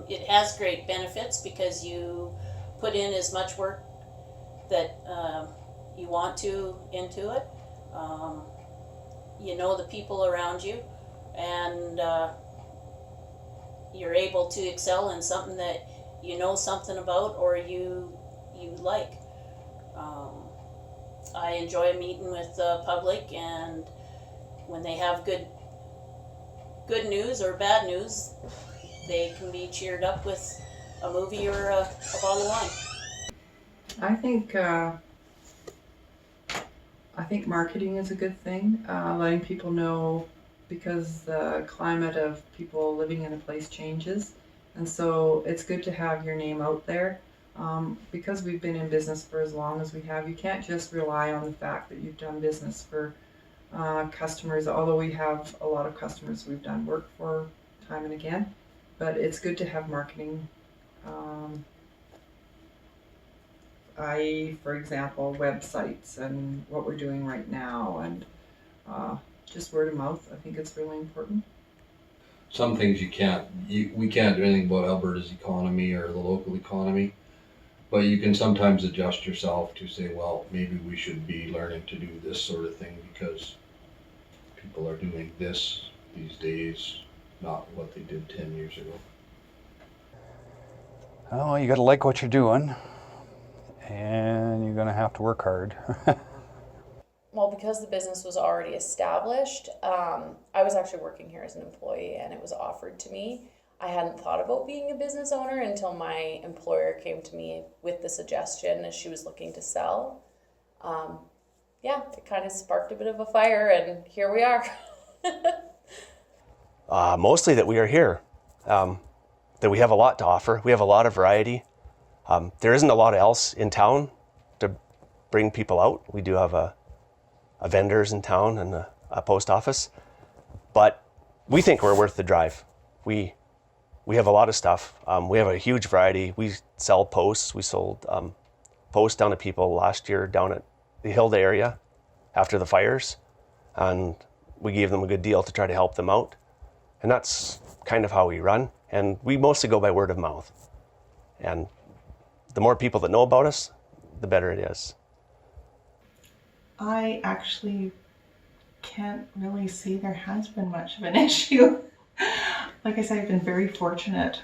It has great benefits because you put in as much work that you want to into it. Um, you know the people around you, and you're able to excel in something that you know something about or you like. Um, I enjoy meeting with the public, and when they have good news or bad news, they can be cheered up with a movie or a bottle of wine. I think marketing is a good thing, letting people know, because the climate of people living in a place changes. And so it's good to have your name out there. Because we've been in business for as long as we have, you can't just rely on the fact that you've done business for customers, although we have a lot of customers we've done work for time and again. But it's good to have marketing. Um, for example, websites and what we're doing right now, and just word of mouth. I think it's really important. Some things we can't do anything about Alberta's economy or the local economy, but you can sometimes adjust yourself to say, well, maybe we should be learning to do this sort of thing because people are doing this these days, not what they did 10 years ago. Oh, you got to like what you're doing, and you're going to have to work hard. Well, because the business was already established, I was actually working here as an employee and it was offered to me. I hadn't thought about being a business owner until my employer came to me with the suggestion as she was looking to sell. It kind of sparked a bit of a fire, and here we are. Mostly that we are here, that we have a lot to offer. We have a lot of variety. There isn't a lot else in town to bring people out. We do have a vendors in town and a post office, but we think we're worth the drive. We have a lot of stuff. We have a huge variety. We sell posts. We sold posts down to people last year down at the Hilda area after the fires, and we gave them a good deal to try to help them out. And that's kind of how we run. And we mostly go by word of mouth. And the more people that know about us, the better it is. I actually can't really say there has been much of an issue. Like I said, I've been very fortunate.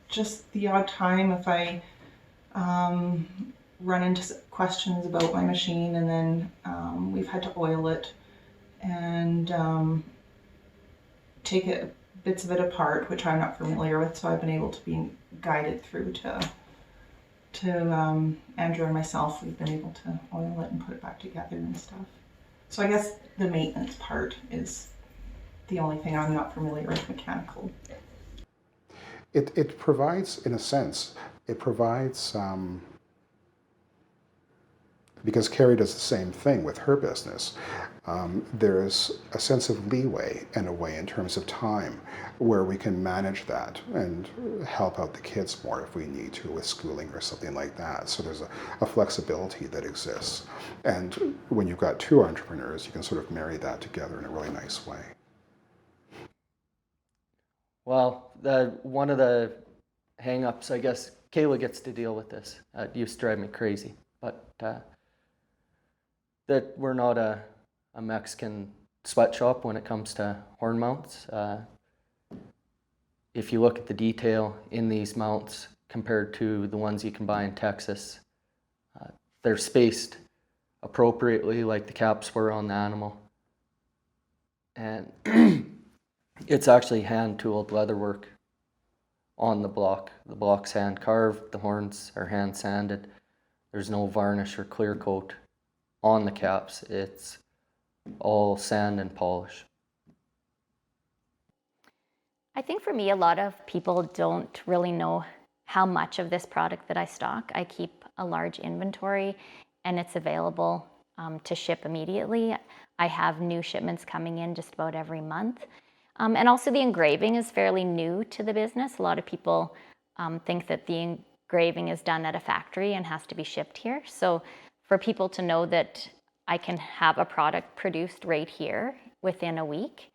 Just the odd time if I run into questions about my machine, and then we've had to oil it and take bits of it apart, which I'm not familiar with, so I've been able to be guided through to Andrew and myself. We've been able to oil it and put it back together and stuff. So I guess the maintenance part is the only thing I'm not familiar with mechanical. It provides, in a sense, because Carrie does the same thing with her business. There's a sense of leeway in a way in terms of time where we can manage that and help out the kids more if we need to with schooling or something like that. So there's a flexibility that exists. And when you've got two entrepreneurs, you can sort of marry that together in a really nice way. Well, one of the hang-ups, I guess, Kayla gets to deal with this. It used to drive me crazy, but that we're not a Mexican sweatshop when it comes to horn mounts. If you look at the detail in these mounts compared to the ones you can buy in Texas, they're spaced appropriately like the caps were on the animal. And it's actually hand-tooled leatherwork on the block. The block's hand-carved, the horns are hand-sanded. There's no varnish or clear coat on the caps. It's all sand and polish. I think for me, a lot of people don't really know how much of this product that I stock. I keep a large inventory and it's available to ship immediately. I have new shipments coming in just about every month. And also the engraving is fairly new to the business. A lot of people think that the engraving is done at a factory and has to be shipped here. So for people to know that I can have a product produced right here within a week,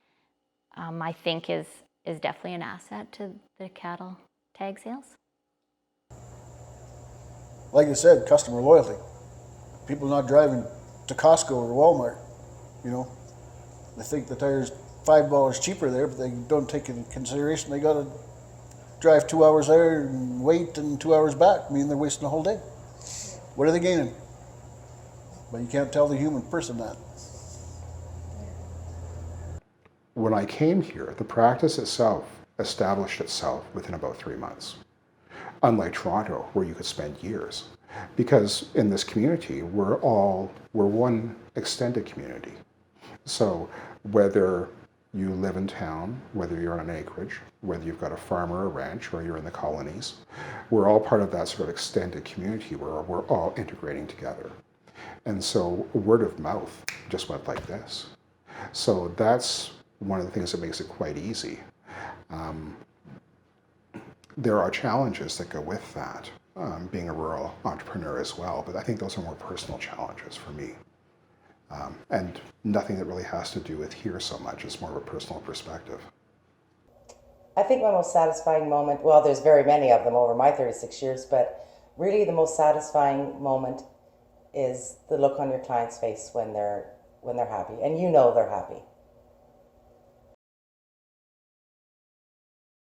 I think is is definitely an asset to the cattle tag sales. Like I said, customer loyalty. People not driving to Costco or Walmart, you know. They think the tire's $5 cheaper there, but they don't take into consideration they gotta drive 2 hours there and wait and 2 hours back. I mean, they're wasting a whole day. What are they gaining? But you can't tell the human person that. When I came here, the practice itself established itself within about 3 months. Unlike Toronto, where you could spend years. Because in this community, we're one extended community. So whether you live in town, whether you're on an acreage, whether you've got a farm or a ranch, or you're in the colonies, we're all part of that sort of extended community where we're all integrating together. And so word of mouth just went like this. So that's one of the things that makes it quite easy. There are challenges that go with that, being a rural entrepreneur as well, but I think those are more personal challenges for me. And nothing that really has to do with here so much. It's more of a personal perspective. I think my most satisfying moment, well, there's very many of them over my 36 years, but really the most satisfying moment is the look on your client's face when they're happy, and you know they're happy.